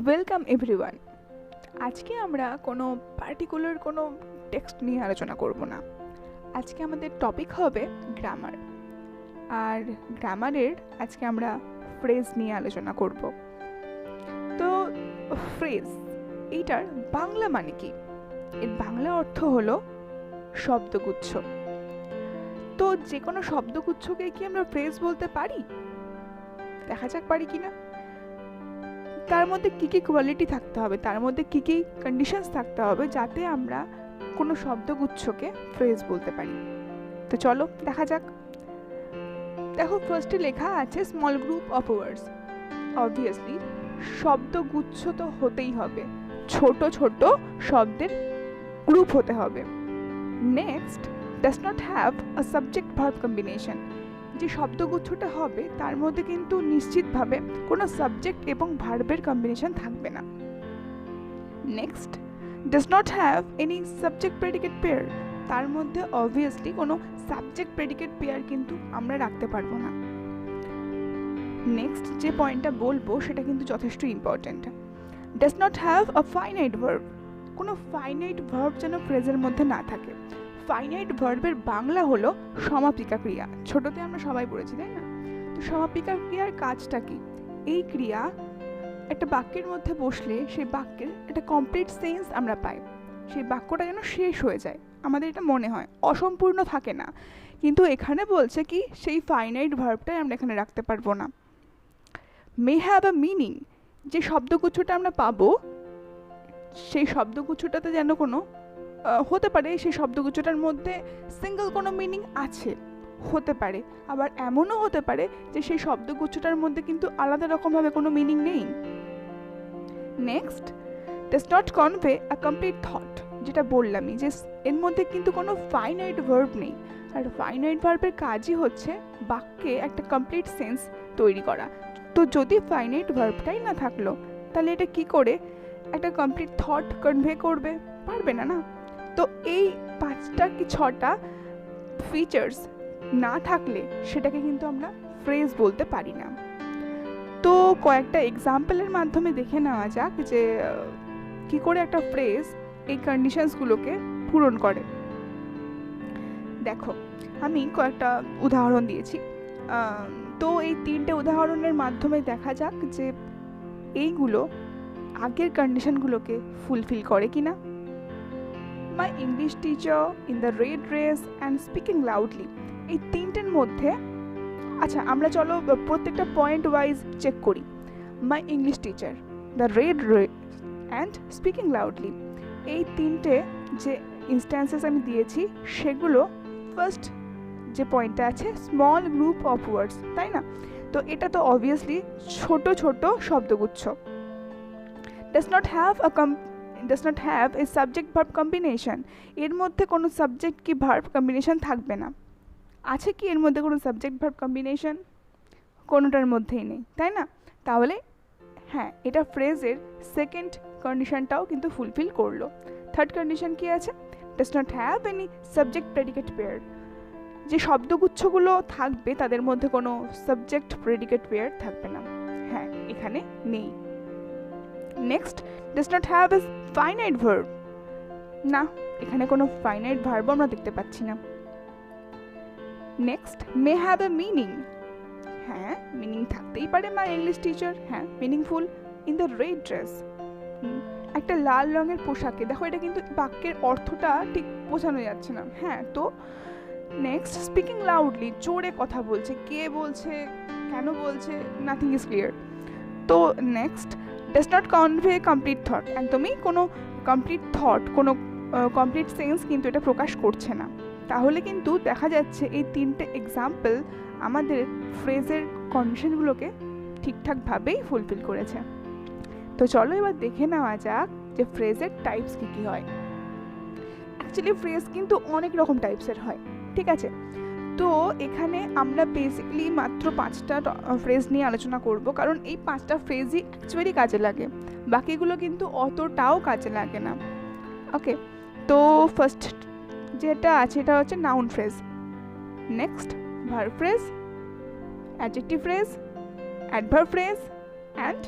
Welcome everyone. আজকে আমরা কোনো পার্টিকুলার কোনো টেক্সট নিয়ে আলোচনা করব না। আজকে আমাদের টপিক হবে গ্রামার, আর গ্রামারের আজকে আমরা ফ্রেজ নিয়ে আলোচনা করব। তো ফ্রেজ এইটার বাংলা মানে কি? এর বাংলা অর্থ হলো শব্দগুচ্ছ। তো যে কোনো শব্দগুচ্ছকে কি আমরা ফ্রেজ বলতে পারি? দেখা যাক পারি কিনা। তার মধ্যে কী কী কোয়ালিটি থাকতে হবে, তার মধ্যে কী কী কন্ডিশনস থাকতে হবে যাতে আমরা কোনো শব্দগুচ্ছকে ফ্রেজ বলতে পারি। তো চলো দেখা যাক। দেখো, ফার্স্টে লেখা আছে small group of words. Obviously শব্দগুচ্ছ তো হতেই হবে, ছোট ছোট শব্দের গ্রুপ হতে হবে। Next, does not have a subject verb combination. যে শব্দগুচ্ছটা হবে তার মধ্যে কিন্তু নিশ্চিতভাবে কোনো সাবজেক্ট এবং ভার্বের কম্বিনেশন থাকবে না। Next, does not have any subject predicate pair. তার মধ্যে অবভিয়াসলি কোনো সাবজেক্ট প্রেডিকেট পেয়ার কিন্তু আমরা রাখতে পারবো না। নেক্সট যে পয়েন্টটা বলবো সেটা কিন্তু যথেষ্ট important. Does not have a finite verb. কোনো ফাইনাইট ভার্ব যেন ফ্রেজের মধ্যে না থাকে। ফাইনাইট ভার্বের বাংলা হলো সমাপিকা ক্রিয়া। ছোটতে আমরা সবাই পড়েছি, তাই না? তো সমাপিকা ক্রিয়ার কাজটা কি? এই ক্রিয়া একটা বাক্যের মধ্যে বসলে সেই বাক্যের একটা কমপ্লিট সেন্স আমরা পাই। সেই বাক্যটা যেন শেষ হয়ে যায়, আমাদের এটা মনে হয়, অসম্পূর্ণ থাকে না। কিন্তু এখানে বলছে কি সেই ফাইনাইট ভার্বটাই আমরা এখানে রাখতে পারবো না। May have a meaning. যে শব্দগুচ্ছটা আমরা পাবো সেই শব্দগুচ্ছটাতে যেন কোনো হতে পারে সেই শব্দগুচ্ছটার মধ্যে সিঙ্গেল কোনো মিনিং আছে, হতে পারে আবার এমনও হতে পারে যে সেই শব্দগুচ্ছটার মধ্যে কিন্তু আলাদা রকমভাবে কোনো মিনিং নেই। Next, does not convey a complete thought. যেটা বললামই যে এর মধ্যে কিন্তু কোনো ফাইনাইট ভার্ব নেই, আর ফাইনাইট ভার্বের কাজই হচ্ছে বাক্যে একটা কমপ্লিট সেন্স তৈরি করা। তো যদি ফাইনাইট ভার্বটাই না থাকলো তাহলে এটা কি করে একটা কমপ্লিট থট কনভে করবে? পারবে না, না? তো এই 5টা কি 6টা ফিচার্স না থাকলে সেটাকে কিন্তু আমরা ফ্রেজ বলতে পারি না। তো কয়েকটা এক্সাম্পলের মাধ্যমে দেখে নেওয়া যাক যে কি করে একটা ফ্রেজ এই কন্ডিশনসগুলোকে পূরণ করে। দেখো, আমি কয়েকটা উদাহরণ দিয়েছি। তো এই 3টে উদাহরণের মাধ্যমে দেখা যাক যে এইগুলো আগের কন্ডিশনগুলোকে ফুলফিল করে কিনা। My English teacher in the red dress and speaking loudly. এই 3টের মধ্যে আচ্ছা আমরা চলো প্রত্যেকটা পয়েন্ট ওয়াইজ চেক করি। My English teacher, the red dress and speaking loudly, এই 3টে যে ইনস্ট্যান্সেস আমি দিয়েছি সেগুলো ফার্স্ট যে পয়েন্টটা আছে স্মল গ্রুপ অফ ওয়ার্ডস, তাই না? তো এটা তো অবভিয়াসলি ছোট ছোট শব্দগুচ্ছ। Does not have a subject verb combination. এর মধ্যে কোনো সাবজেক্ট কি ভার্ব কম্বিনেশন থাকবে না। আছে কি এর মধ্যে কোনো সাবজেক্ট ভার্ব কম্বিনেশন? কোনোটার মধ্যেই নেই, তাই না? তাহলে হ্যাঁ, এটা ফ্রেজের সেকেন্ড কন্ডিশনটাও কিন্তু ফুলফিল করলো। থার্ড কন্ডিশন কি আছে? Does not have any subject predicate pair. যে শব্দগুচ্ছগুলো থাকবে তাদের মধ্যে কোনো সাবজেক্ট প্রেডিকেট পেয়ার থাকবে না। হ্যাঁ, এখানে নেই। Next, does not have A finite verb. না, এখানে কোনো ফাইনাইট ভার্ব আমরা দেখতে পাচ্ছি না। Next, may have a meaning. হ্যাঁ, মিনিং থাকতেই পারে মাই ইংলিশ টিচার, হ্যাঁ meaningful. In the red dress, একটা লাল রঙের পোশাকে। দেখো, এটা কিন্তু বাক্যের অর্থটা ঠিক বোঝানো যাচ্ছে না। হ্যাঁ, তো নেক্সট, স্পিকিং লাউডলি, জোরে কথা বলছে। কে বলছে, কেন বলছে, নাথিং ইজ ক্লিয়ার। তো next, does not convey complete thought. একদমই কোনো কমপ্লিট থট, কোনো কমপ্লিট সেন্স কিন্তু এটা প্রকাশ করছে না। তাহলে কিন্তু দেখা যাচ্ছে এই 3টে এক্সাম্পল আমাদের ফ্রেজের কন্ডিশনগুলোকে ঠিকঠাকভাবেই ফুলফিল করেছে। তো চলো এবার দেখে নেওয়া যাক যে ফ্রেজের টাইপস কী কী হয়। অ্যাকচুয়ালি ফ্রেজ কিন্তু অনেক রকম টাইপসের হয়, ঠিক আছে? তো এখানে আমরা বেসিক্যালি মাত্র 5টা ফ্রেজ নিয়ে আলোচনা করব, কারণ এই 5টা ফ্রেজই অ্যাকচুয়ালি কাজে লাগে, বাকিগুলো কিন্তু অতটাও কাজে লাগে না। ওকে, তো ফার্স্ট যেটা আছে এটা হচ্ছে noun phrase. Next, verb phrase, adjective phrase, adverb phrase and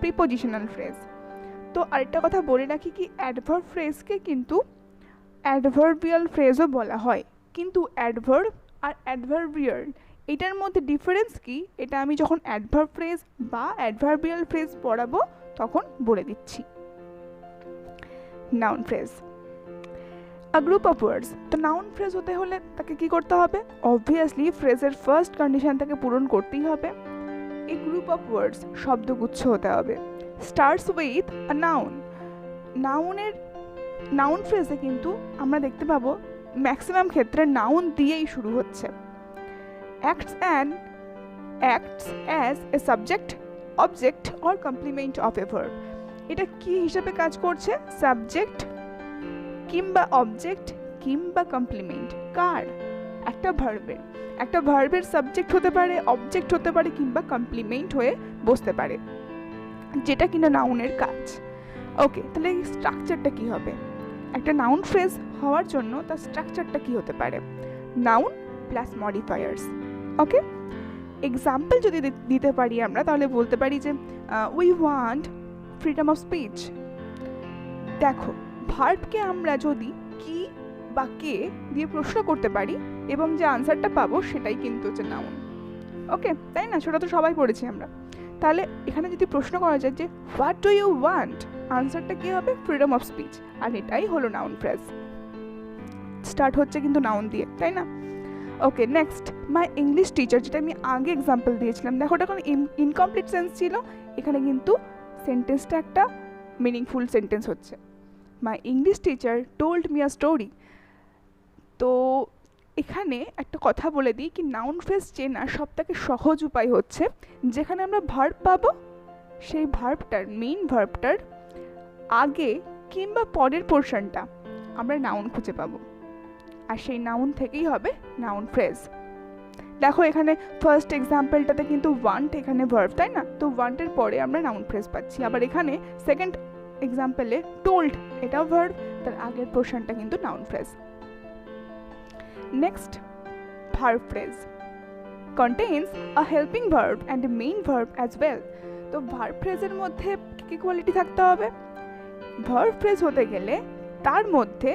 prepositional phrase. তো আরেকটা কথা বলে রাখি কি অ্যাডভার্ব ফ্রেজকে কিন্তু অ্যাডভার্বিয়াল ফ্রেজও বলা হয়, কিন্তু অ্যাডভার্ব আর অ্যাডভার্বিয়াল এটার মধ্যে ডিফারেন্স কি এটা আমি যখন অ্যাডভার্ব ফ্রেজ বা অ্যাডভার্বিয়াল ফ্রেজ পড়াবো তখন বলে দিচ্ছি। Noun phrase, a group of ওয়ার্ডস। তো নাউন ফ্রেজ হতে হলে তাকে কি করতে হবে, অবভিয়াসলি ফ্রেজের ফার্স্ট কন্ডিশন তাকে পূরণ করতেই হবে। এ গ্রুপ অফ ওয়ার্ডস শব্দগুচ্ছ হতে হবে, starts with a noun. Noun ফ্রেজে কিন্তু আমরা দেখতে পাবো ম্যাক্সিমাম ক্ষেত্রে নাউন দিয়েই শুরু হচ্ছে। acts as a subject, object or complement of a verb। এটা কি হিসেবে কাজ করছে, সাবজেক্ট কিংবা অবজেক্ট কিংবা কমপ্লিমেন্ট কার, একটা ভার্বের সাবজেক্ট হতে পারে, অবজেক্ট হতে পারে কিংবা কমপ্লিমেন্ট হয়ে বসতে পারে, যেটা কিনা নাউনের কাজ। ওকে, তাহলে এই স্ট্রাকচারটা কি হবে, একটা নাউন ফ্রেজ হওয়ার জন্য তার স্ট্রাকচারটা কি হতে পারে, নাউন প্লাস মডিফায়ার্স। ওকে, এক্সাম্পল যদি দিতে পারি আমরা তাহলে বলতে পারি যে we want freedom of speech. দেখো ভার্বকে আমরা যদি কি বা কে দিয়ে প্রশ্ন করতে পারি এবং যে আনসারটা পাবো সেটাই কিন্তু হচ্ছে নাউন। ওকে, তাই না, সেটা তো সবাই পড়েছি আমরা। তাহলে এখানে যদি প্রশ্ন করা যায় যে হোয়াট ডু ইউ ওয়ান্ট, আনসারটা কি হবে, ফ্রিডম অফ স্পিচ, আর এটাই হলো নাউন ফ্রেজ। স্টার্ট হচ্ছে কিন্তু নাউন দিয়ে, তাই না। ওকে, নেক্সট মাই ইংলিশ টিচার, যেটা আমি আগে এক্সাম্পল দিয়েছিলাম, দেখো এটা এখন ইনকমপ্লিট সেন্স ছিল, এখানে কিন্তু সেন্টেন্সটা একটা মিনিংফুল সেন্টেন্স হচ্ছে। My English teacher told me a story. তো এখানে একটা কথা বলে দিই কি নাউন ফ্রেজ চেনার সবথেকে সহজ উপায় হচ্ছে যেখানে আমরা ভার্ব পাবো সেই ভার্বটার মেইন ভার্বটার আগে কিংবা পরের পোর্শনটা আমরা নাউন খুঁজে পাবো, আর সেই নাউন থেকেই হবে নাউন ফ্রেজ। দেখো এখানে ফার্স্ট এক্সাম্পলটাতে কিন্তু ওয়ান্ট এখানে ভার্ব, তাই না, তো ওয়ান্টের পরে আমরা নাউন ফ্রেজ পাচ্ছি। আবার এখানে সেকেন্ড এক্সাম্পলে টোল্ড, এটাও ভার্ব, তার আগের পোর্শনটা কিন্তু noun phrase. Next, verb phrase contains a helping verb and a main verb as well। তো ভার্ব ফ্রেজের মধ্যে কি কোয়ালিটি থাকতে হবে, ভার্ব ফ্রেজ হতে গেলে তার মধ্যে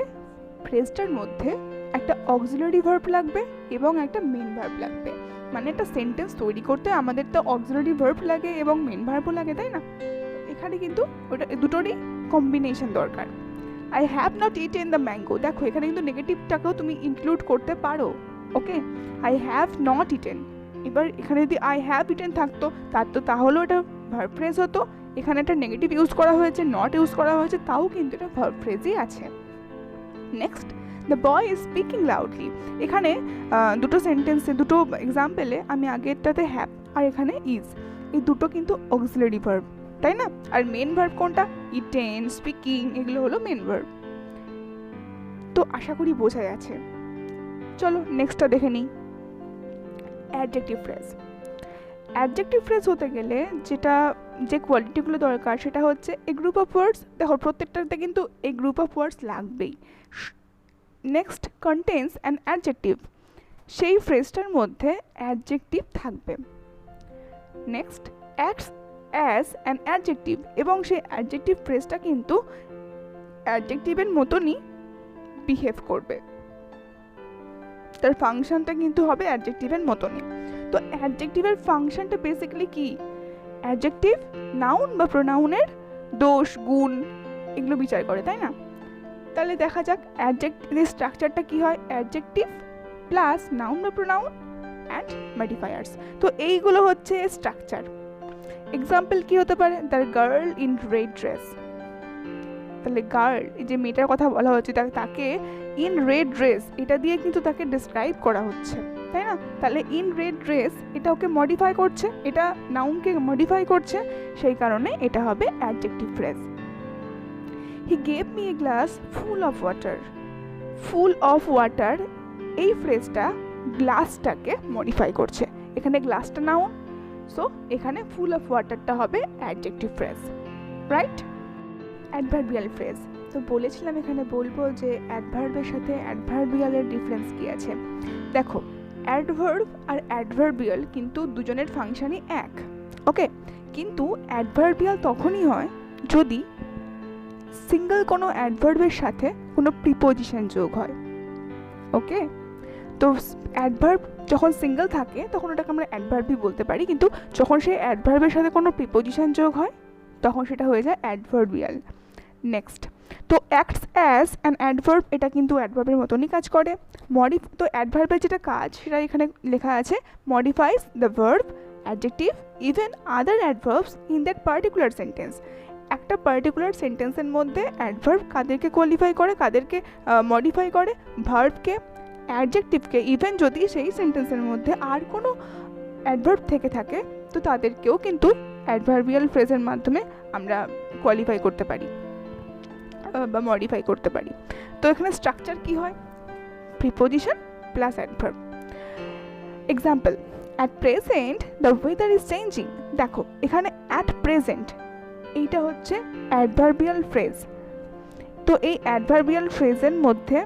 ফ্রেজটার মধ্যে একটা অক্সিলারি ভার্ব লাগবে এবং একটা মেন ভার্ব লাগবে। মানে একটা সেন্টেন্স তৈরি করতে আমাদের তো অক্সিলারি ভার্ব লাগে এবং মেন ভার্বও লাগে, তাই না। এখানে কিন্তু ওটা দুটোরই কম্বিনেশন দরকার। I have not eaten the mango, দেখো এখানে কিন্তু নেগেটিভটাকেও তুমি ইনক্লুড করতে পারো। ওকে, আই হ্যাভ নট ইটেন, এবার এখানে যদি আই হ্যাভ ইটেন থাকতো তাহলেও এটা ভার্ব ফ্রেজ হতো। এখানে একটা নেগেটিভ ইউজ করা হয়েছে, নট ইউজ করা হয়েছে, তাও কিন্তু এটা ভার্ব ফ্রেজই আছে। Next, the boy is speaking loudly. এখানে দুটো সেন্টেন্সে দুটো এক্সাম্পলে আমি আগেরটাতে হ্যাভ আর এখানে ইজ, এই দুটো কিন্তু অক্সিলারি ভার্ব, তাই না। আর মেন ভার্ব কোনটা, ইটেন, স্পিকিং, এগুলো হলো মেন ভার্ব। তো আশা করি বোঝা যাচ্ছে। চলো নেক্সটটা দেখে নিই, অ্যাডজেক্টিভ ফ্রেজ। অ্যাডজেক্টিভ ফ্রেজ হতে গেলে যে কোয়ালিটিগুলো দরকার সেটা হচ্ছে এ গ্রুপ অফ ওয়ার্ডস। দেখো প্রত্যেকটাতে কিন্তু এ গ্রুপ অফ ওয়ার্ডস লাগবেই। নেক্সট, কন্টেন্স অ্যান অ্যাডজেক্টিভ, সেই ফ্রেজটার মধ্যে অ্যাডজেক্টিভ থাকবে। Next, acts as an adjective, এবং সেই অ্যাডজেক্টিভ ফ্রেজটা কিন্তু অ্যাডজেক্টিভের মতনই বিহেভ করবে, তার ফাংশনটা কিন্তু হবে অ্যাডজেক্টিভের মতনই। তো অ্যাডজেক্টিভের ফাংশনটা বেসিক্যালি কি, অ্যাডজেক্টিভ নাউন বা প্রোনাউনের দোষ গুণ এগুলো বিচার করে, তাই না। তাহলে দেখা যাক অ্যাডজেক্টিভের স্ট্রাকচারটা কি হয়, অ্যাডজেক্টিভ প্লাস নাউন বা প্রোনাউন অ্যান্ড মডিফায়ার্স। তো এইগুলো হচ্ছে স্ট্রাকচার। এক্সাম্পল কি হতে পারে, the girl in red dress. তাহলে গার্ল, এই যে মেয়েটার কথা বলা হচ্ছে, তাকে ইন রেড ড্রেস এটা দিয়ে কিন্তু তাকে ডিসক্রাইব করা হচ্ছে, তাই না। তাহলে ইন রেড ড্রেস এটা ওকে মডিফাই করছে, এটা নাউনকে মডিফাই করছে, সেই কারণে এটা হবে adjective phrase. He gave me a glass full of water. Full of water এই ফ্রেজটা গ্লাসটাকে মডিফাই করছে, এখানে গ্লাসটা নাউন, সো এখানে ফুল অফ ওয়াটারটা হবে adjective phrase, right. Adverbial phrase, তো বলেছিলাম এখানে বলবো যে অ্যাডভার্বের সাথে অ্যাডভার্বিয়ালের ডিফারেন্স কি আছে। দেখো অ্যাডভার্ব আর অ্যাডভার্বিয়াল কিন্তু দুজনের ফাংশনই এক, ওকে, কিন্তু অ্যাডভার্বিয়াল তখনই হয় যদি সিঙ্গেল কোনো অ্যাডভার্বের সাথে কোনো প্রিপোজিশন যোগ হয়। ওকে, তো অ্যাডভার্ব যখন সিঙ্গেল থাকে তখন ওটাকে আমরা অ্যাডভার্বই বলতে পারি, কিন্তু যখন সেই অ্যাডভার্বের সাথে কোনো প্রিপোজিশন যোগ হয় তখন সেটা হয়ে যায় অ্যাডভার্বিয়াল। নেক্সট, তো অ্যাক্টস অ্যাজ অ্যান অ্যাডভার্ব, এটা কিন্তু অ্যাডভার্বের মতনই কাজ করে। তো অ্যাডভার্বের যেটা কাজ সেটা এখানে লেখা আছে, modifies the verb, adjective, even other adverbs in that particular sentence. একটা পার্টিকুলার সেন্টেন্সের মধ্যে অ্যাডভার্ব কাদেরকে কোয়ালিফাই করে, কাদেরকে মডিফাই করে, ভার্বকে, অ্যাডজেক্টিভকে, ইভেন যদি সেই সেন্টেন্সের মধ্যে আর কোনো অ্যাডভার্ব থেকে থাকে তো তাদেরকেও কিন্তু অ্যাডভার্বিয়াল ফ্রেজের মাধ্যমে আমরা কোয়ালিফাই করতে পারি বা মডিফাই করতে পারি। তো এখানে স্ট্রাকচার কি হয়, preposition plus adverb. Example, at present the weather is changing. দেখো এখানে অ্যাট প্রেজেন্ট এইটা হচ্ছে অ্যাডভার্বিয়াল ফ্রেজ। তো এই অ্যাডভার্বিয়াল ফ্রেজের মধ্যে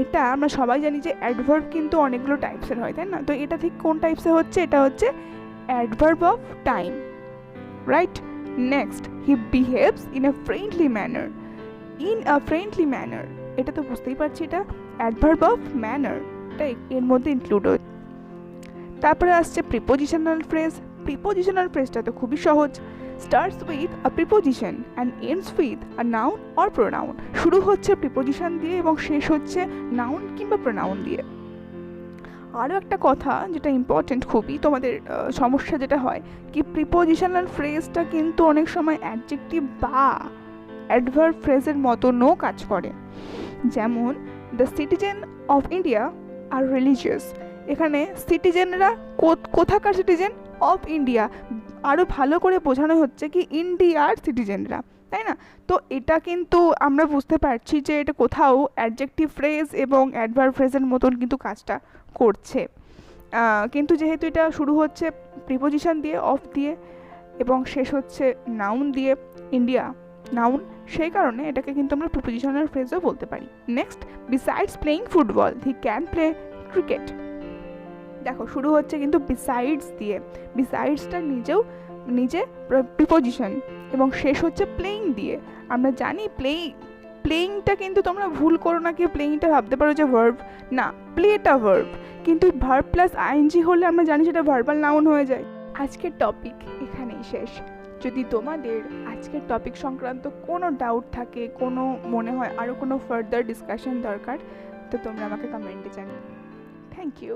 এটা আমরা সবাই জানি যে অ্যাডভার্ব কিন্তু অনেকগুলো টাইপসের হয়, তাই না? তো এটা ঠিক কোন টাইপসে হচ্ছে, এটা হচ্ছে adverb of time, right? Next, he behaves in a friendly manner. In a friendly manner, এটা তো বুঝতেই পারছি এটা অ্যাডভার্ব অফ ম্যানার, তাই এর মধ্যে ইনক্লুড হয়। তারপরে আসছে প্রিপোজিশনাল ফ্রেজ। প্রিপোজিশনাল ফ্রেজটা তো খুবই সহজ, starts with a preposition and ends with a noun or pronoun। শুরু হচ্ছে প্রিপোজিশন দিয়ে এবং শেষ হচ্ছে নাউন কিংবা প্রোনাউন দিয়ে। আরও একটা কথা যেটা ইম্পর্টেন্ট খুবই, তোমাদের সমস্যা যেটা হয় কি, প্রিপোজিশনাল ফ্রেজটা কিন্তু অনেক সময় অ্যাডজেক্টিভ বা অ্যাডভার্ব ফ্রেজের মতনও কাজ করে। যেমন the citizen of India are religious, এখানে সিটিজেনরা কোথাকার সিটিজেন, অফ ইন্ডিয়া, আরও ভালো করে বোঝানো হচ্ছে কি ইন্ডিয়ার সিটিজেনরা, তাই না? তো এটা কিন্তু আমরা বুঝতে পারছি যে এটা কোথাও অ্যাডজেক্টিভ ফ্রেজ এবং অ্যাডভার্ব ফ্রেজের মতন কিন্তু কাজটা করছে, কিন্তু যেহেতু এটা শুরু হচ্ছে প্রিপোজিশন দিয়ে, অফ দিয়ে, এবং শেষ হচ্ছে নাউন দিয়ে, ইন্ডিয়া নাউন, সেই কারণে এটাকে কিন্তু আমরা প্রিপোজিশনাল ফ্রেজও বলতে পারি। Next, besides playing football he can play cricket. দেখো শুরু হচ্ছে কিন্তু বিসাইডস দিয়ে, বিসাইডসটা নিজে প্রিপোজিশন, এবং শেষ হচ্ছে প্লেইং দিয়ে। আমরা জানি প্লেইংটা কিন্তু তোমরা ভুল করো না, কি প্লেইংটা ভাবতে পারো যে ভার্ব, না, প্লেটা ভার্ব, কিন্তু ভার্ব প্লাস আইএনজি হলে আমরা জানি সেটা ভার্বাল নাউন হয়ে যায়। আজকের টপিক এখানেই শেষ। যদি তোমাদের আজকের টপিক সংক্রান্ত কোনো ডাউট থাকে, কোনো মনে হয় আরও কোনো ফার্দার ডিসকাশন দরকার, তো তোমরা আমাকে কমেন্টে জানিও। Thank you.